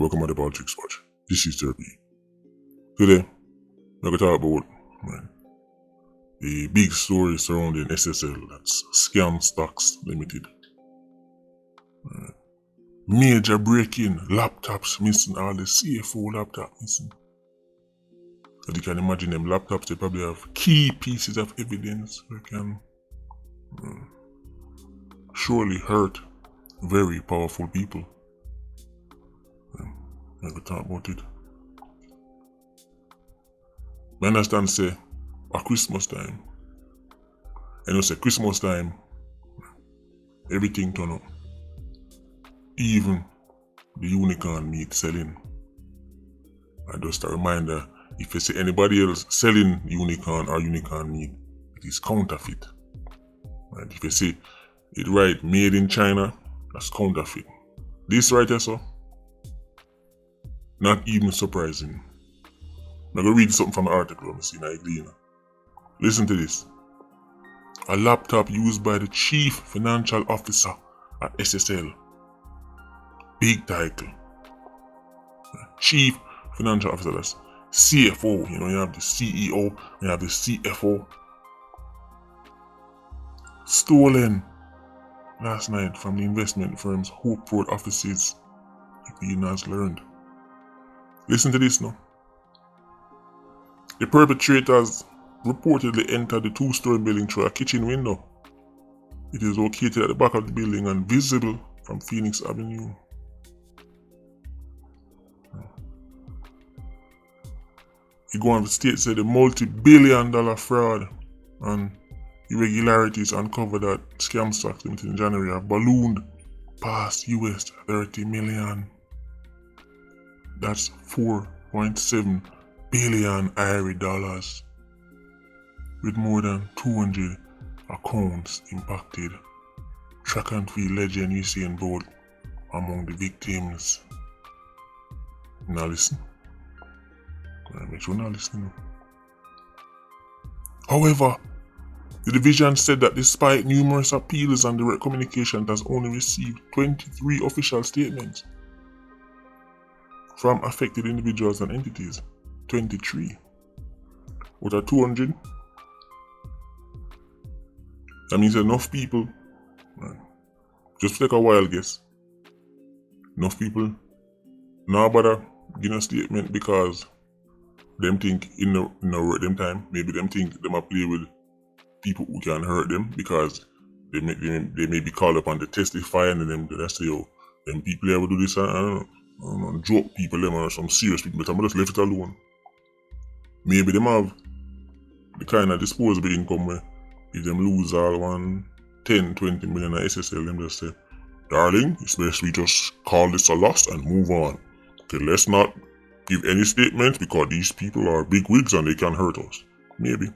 Welcome to the Politricks Watch. This is Therapy. Today, we're going to talk about the big story surrounding SSL, that's Scam Stocks Limited. Major break-in, laptops missing, all the CFO laptop missing. As you can imagine, them laptops, they probably have key pieces of evidence that can surely hurt very powerful people. I could talk about it. I understand say at Christmas time. And you say Christmas time, everything turn up. Even the unicorn meat selling. And just a reminder, if you see anybody else selling unicorn or unicorn meat, it is counterfeit. And if you see it right, made in China, that's counterfeit. This right here, so not even surprising. I'm going to read something from the article I'm seeing I glean. Listen to this. A laptop used by the chief financial officer at SSL. Big title. Chief financial officer, that's CFO. You have the CEO, you have the CFO. Stolen last night from the investment firm's Hope Road offices, like the has learned. Listen to this now. The perpetrators reportedly entered the two-story building through a kitchen window. It is located at the back of the building and visible from Phoenix Avenue. He go on to state say the multi-billion-dollar fraud and irregularities uncovered at Scam Stocks Limited in January have ballooned past US 30 million. That's 4.7 billion IRA dollars, with more than 200 accounts impacted. Track and field legend Usain Bolt among the victims. Now listen. Make sure now listen. However, the division said that despite numerous appeals and direct communication, it has only received 23 official statements from affected individuals and entities. 23. What are 200? That means enough people, just take a wild guess. Enough people now bother giving a statement because them think in the hurt them time. Maybe them think them a play with people who can hurt them because they may be called upon to testify and then they say, oh, them people ever do this, I don't know, joke people them or some serious people, but I'm just left it alone. Maybe them have the kind of disposable income where if them lose all 10, 20 million of SSL, them just say, darling, it's best we just call this a loss and move on. Okay, let's not give any statements because these people are big wigs and they can hurt us. Maybe.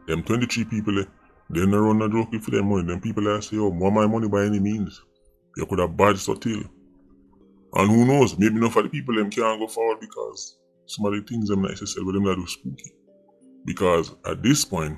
Them 23 people, they don't run a joke for them money. Them people that say, oh, want my money by any means. You could have bad stuff till. And who knows, maybe enough of the people them can't go forward because some of the things them like SSL with them that do spooky. Because at this point,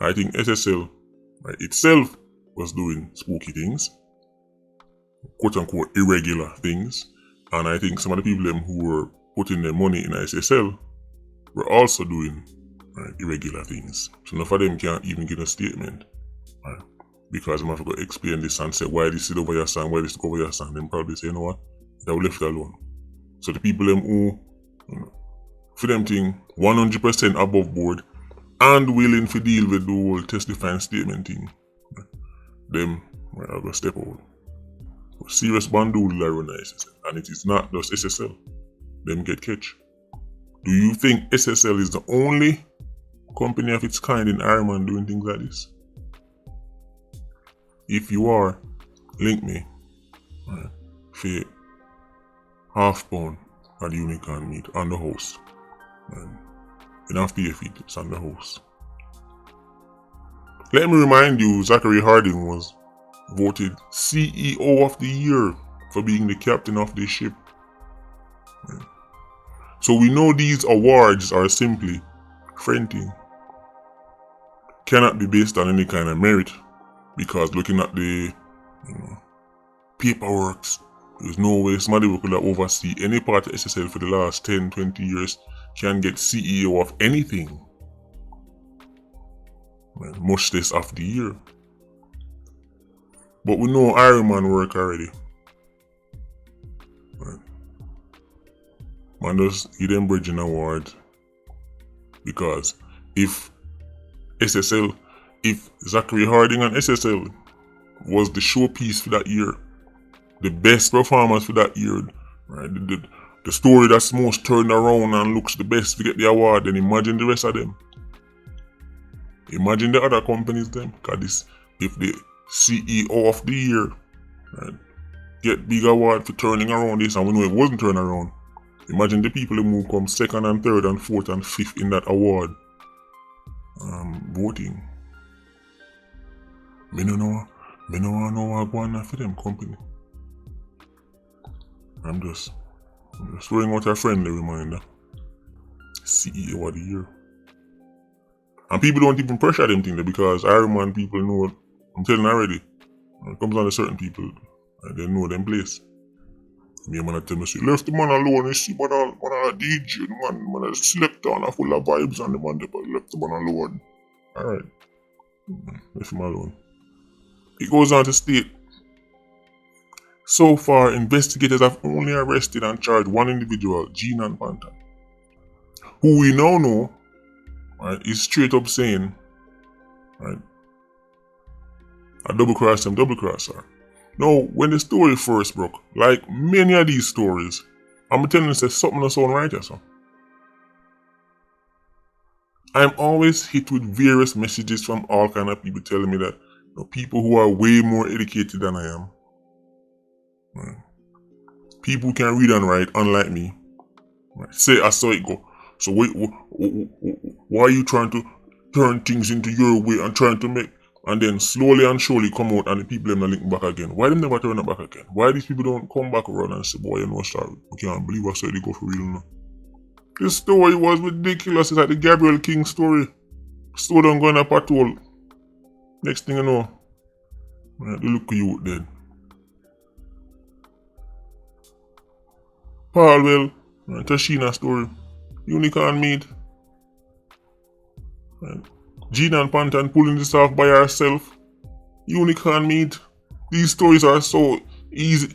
I think SSL itself was doing spooky things, quote unquote irregular things, and I think some of the people them who were putting their money in SSL were also doing irregular things. So none of them can't even give a statement, because I'm have to go explain this and say why this is over your son, why this is over your son. Them probably say, you know what, that will left it alone. So the people them who for them thing 100% above board and willing to deal with the whole testifying statement thing, them I'll go step out. Serious bandoodle are run SSL, and it is not just SSL. Them get catch. Do you think SSL is the only company of its kind in Ireland doing things like this? If you are, link me for £50 at the unicorn meat on the house. You don't have to pay for it, it's on the house. Let me remind you, Zachary Harding was voted CEO of the year for being the captain of this ship. So we know these awards are simply fronting. Cannot be based on any kind of merit, because looking at the paperworks There's no way somebody who could oversee any part of SSL for the last 10, 20 years can get CEO of anything. Man, much less of the year. But we know Iron Man work already. Man just give them bridging award. Because if Zachary Harding and SSL was the showpiece for that year, the best performance for that year, right? The story that's most turned around and looks the best to get the award, then imagine the rest of them. Imagine the other companies them. Because if the CEO of the year, right, get big award for turning around this, and we know it wasn't turning around, imagine the people who come second and third and fourth and fifth in that award voting. Me no know what going on for them company. I'm just throwing out a friendly reminder. CEO of the year. And people don't even pressure them things because Iron Man people know, I'm telling already, when it comes down to certain people, they know them place. Me man tell me, say, left the man alone, you see, man a DJ, man a selector and a full of vibes and the man left the man alone. Alright. Left him alone. It goes on to state, so far, investigators have only arrested and charged one individual, Gene and Panton, who we now know, right, is straight up saying, right, I double cross her. Now, when the story first broke, like many of these stories, I'm telling you, there's something that's sound right here, so. I'm always hit with various messages from all kind of people telling me that, you know, people who are way more educated than I am, right, people who can read and write, unlike me, right, say I saw it go. So why are you trying to turn things into your way and trying to make, and then slowly and surely come out and the people them not link back again? Why them never turn it back again? Why these people don't come back around and say, boy, you know, sorry, we can't believe I saw it go for real now. This story was ridiculous. It's like the Gabriel King story. Stood on going up at all. Next thing you know, right, they look at you dead. Paulwell, right, Tashina story. Unicorn meat. Right. Gina and Panton pulling this off by herself. Unicorn meat. These stories are so easy.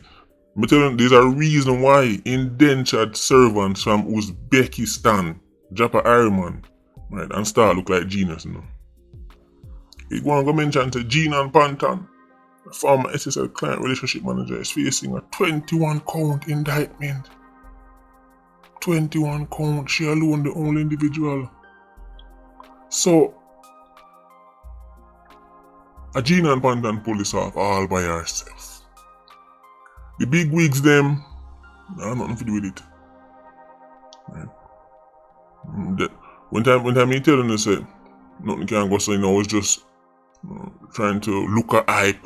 I'm telling you, there's a reason why indentured servants from Uzbekistan drop a Iron Man, right, and start look like genius, you know. It want to mention to Gina and Panton, the former SSL client relationship manager, is facing a 21 count indictment. 21 count, she alone the only individual. So, Gina and Panton pull this off all by herself. The big wigs them, I have nothing to do with it. Right. When time he telling us that nothing can go so, you know, it's just trying to look at hype.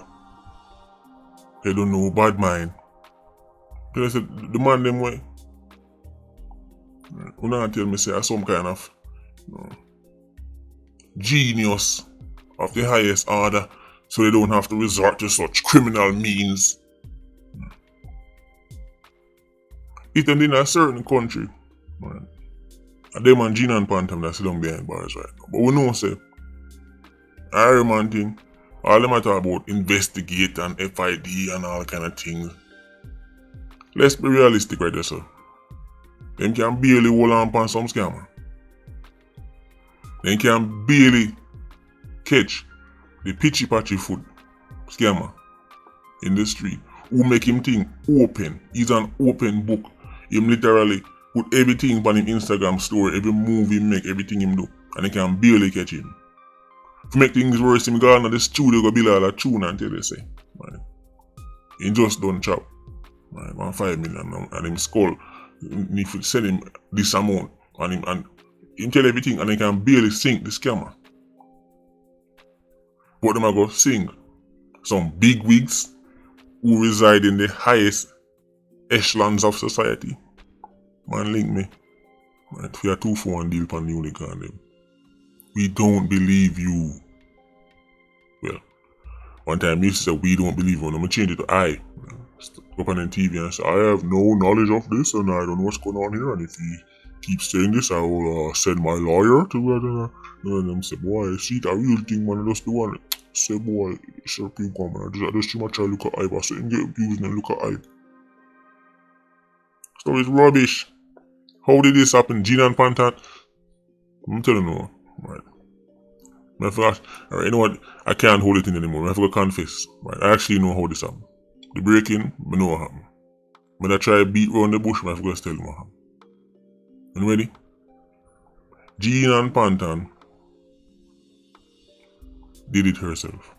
They don't know bad mind. Then I said, the man them way. Right. When I tell me say some kind of genius of the highest order, so they don't have to resort to such criminal means. If them in a certain country, man, and them and Gina and Panton that sit down behind bars right now. But we know say, Iron Man thing, all them are talk about investigate and FID and all kind of things. Let's be realistic right there, sir. Them can barely hold on upon some scammer. Them can barely catch the pitchy patchy foot scammer in the street who make him think open. He's an open book. Him literally put everything on him Instagram story, every move he make, everything him do, and they can barely catch him. To make things worse, him go to the studio go build all a tune until they say, man, he just done chop, man, 1.5 million, and him skull, if you send him this amount, and him tell everything, and they can barely sink the scammer. But them a go sing some big wigs who reside in the highest echelons of society. Man, link me. Man, if you are 2-4 deal upon the unicorn them. We don't believe you. Well, one time you used to say we don't believe you, I'm gonna change it to I. Up on the TV and say, I have no knowledge of this and I don't know what's going on here, and if he keeps saying this, I will send my lawyer to it. And them say, boy, see it a real thing, man, just the one. Say, boy, sure people come, man. I just too much I look at hype. I say, get abused and look at hype. So it's rubbish. How did this happen? Gina and Panton? I'm telling you, right. I forgot, alright, you know what? I can't hold it in anymore. I forgot to confess. Right, I actually know how this happened. The break-in, I know what happened. When I try to beat around the bush, I forgot to tell you what happened. You ready? Gina and Panton did it herself.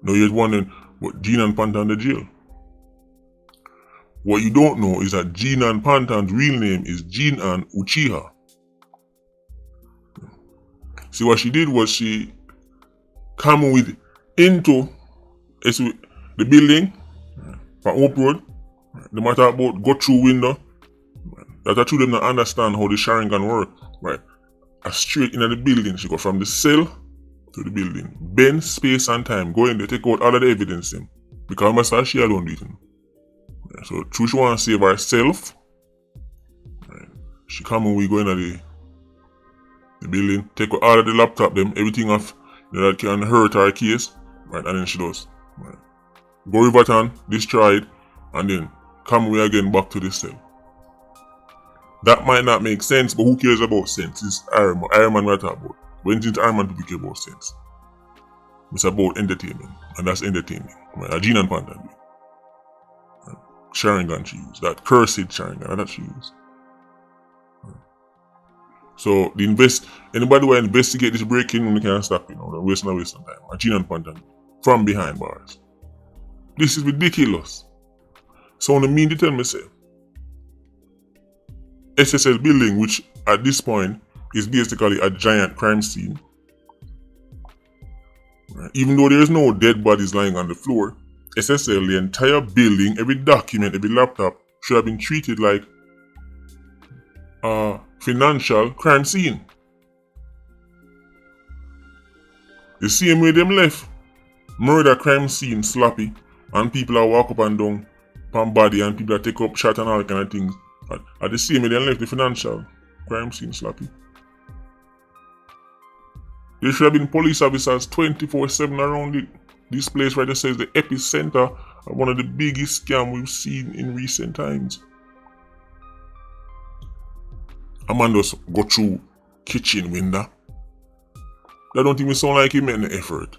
Now you're wondering, what Gina and Panton in jail? What you don't know is that Gina and Panton's real name is Jean Ann Uchiha. See, what she did was she came with into the building from Hope Road. The matter about go through window. That I told them to understand how the sharing can work. Right. Straight into the building. She got from the cell to the building. Bend space and time. Go in there, take out all of the evidence in. Because myself she alone did it. Right. So true she want to save herself. Right. She come and we go into the building, take out all of the laptop them, everything off that can hurt her case, right, and then she does. Right. Go Riverton, destroy it, and then come away again back to the cell. That might not make sense, but who cares about sense? It's Iron Man we're talking about. When it's Iron Man people care about sense. It's about entertainment, and that's entertaining. Right. Gina and Panton. Right. Sharingan she used. That cursed Sharingan that she used. So anybody who investigate this break-in, we can't stop, they're wasting time. And Gina and Panton from behind bars. This is ridiculous. So on the mean to tell me say SSL building, which at this point is basically a giant crime scene. Right? Even though there is no dead bodies lying on the floor, SSL, the entire building, every document, every laptop should have been treated like financial crime scene. The same way them left murder crime scene sloppy and people that walk up and down pan body and people that take up shot and all kind of things. At the same way them left the financial crime scene sloppy. There should have been police officers 24/7 around this place right there says the epicenter of one of the biggest scams we've seen in recent times. A man just go through kitchen window. That don't even sound like he made an effort.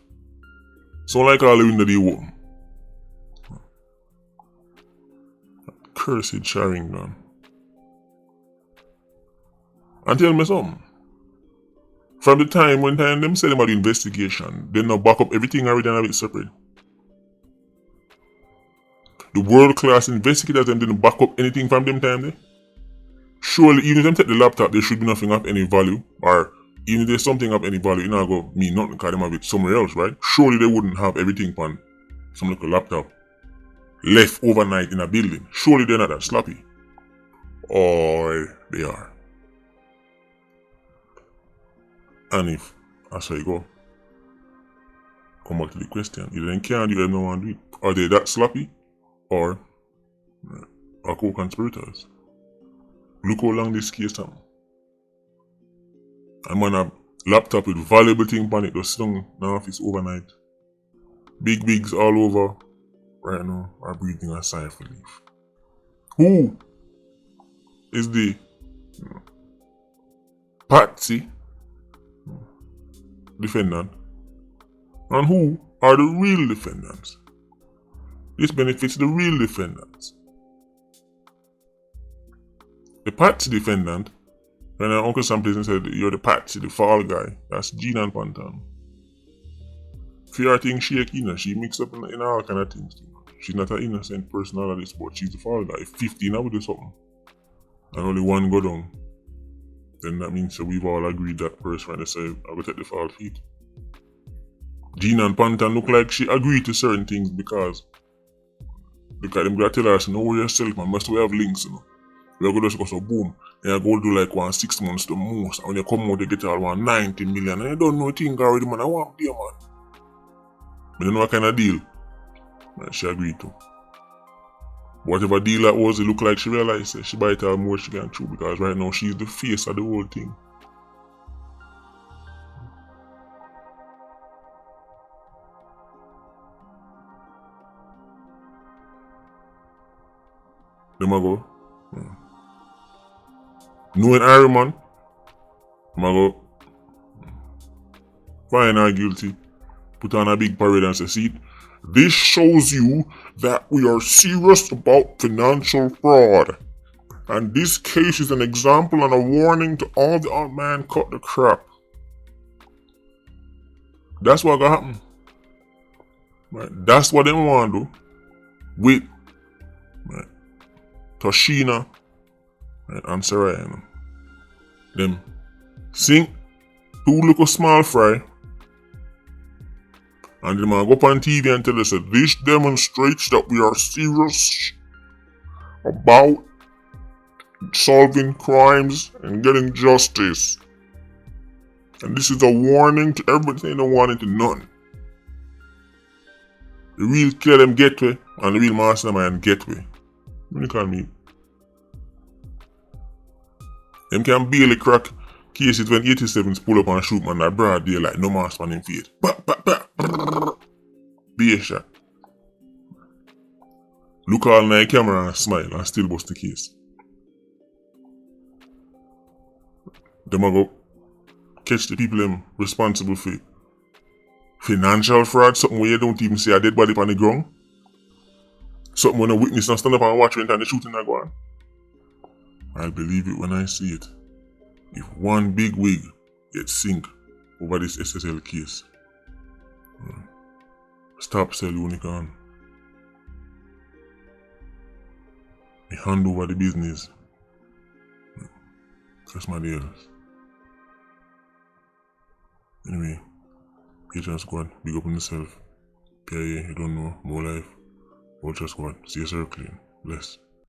Sound like all the window they open. Cursed Sharingan. And tell me something. From the time when them said about the investigation, they now back up everything already and have it separate. The world-class investigators them didn't back up anything from them time there. Surely, even if them take the laptop, there should be nothing of any value. Or even if there's something of any value, it's not going to mean nothing because they have it somewhere else, right? Surely they wouldn't have everything on some little laptop left overnight in a building. Surely they're not that sloppy. Or they are. And if, as I go, come back to the question, either they can't do it, no one do it. Are they that sloppy? Or are co-conspirators? Look how long this case time. I'm on a laptop with valuable things on it, just sitting in the office overnight. Big bigs all over right now are breathing a sigh of relief. Who is the patsy defendant? And who are the real defendants? This benefits the real defendants. The patsy defendant, when Uncle Sam Pleasant said, you're the patsy, the fall guy, that's Gina and Panton. Fear thing shaky, she mixed up in all kind of things. She's not an innocent person out of this, but she's the fall guy. If 15 I would do something, and only one go down, then that means that we've all agreed that person right there say, I will take the fall feet. Gina and Panton look like she agreed to certain things because them gonna tell her, know yourself, man, must we have links, We're going to just go so boom, and you're going to do like 6 months the most, and when you come out you get all 190 million, and you don't know a thing already, man. I want there, man. I don't know what kind of deal. And she agreed to. Whatever deal that was, it looked like she realized that she bite her more she can chew because right now she's the face of the whole thing. Them a go. Knowing Harry man, them a go find her guilty, put on a big parade and say, see, this shows you that we are serious about financial fraud. And this case is an example and a warning to all the old man cut the crap. That's what gonna happen. Right? That's what they want to do with right, Toshina right, and Saraya. Them sink two little small fry and them go up on TV and tell us that this demonstrates that we are serious about solving crimes and getting justice. And this is a warning to everything they want into none. The real killer them get way and the real mastermind get way. What do you call me? Them can barely crack cases when 87s pull up and shoot man that broad day like no masterman in face. Be a shot. Look all night camera and smile and still bust the case. Them a go catch the people them responsible for financial fraud, something where you don't even see a dead body on the ground. Something when a witness not stand up and watch when the shooting are going. I'll believe it when I see it. If one big wig gets sink over this SSL case. Stop sell unicorn. Me hand over the business. That's my deals. Anyway, Patreon squad, big up on yourself. PIA, you don't know, more life. Ultra squad, see you circling. Bless.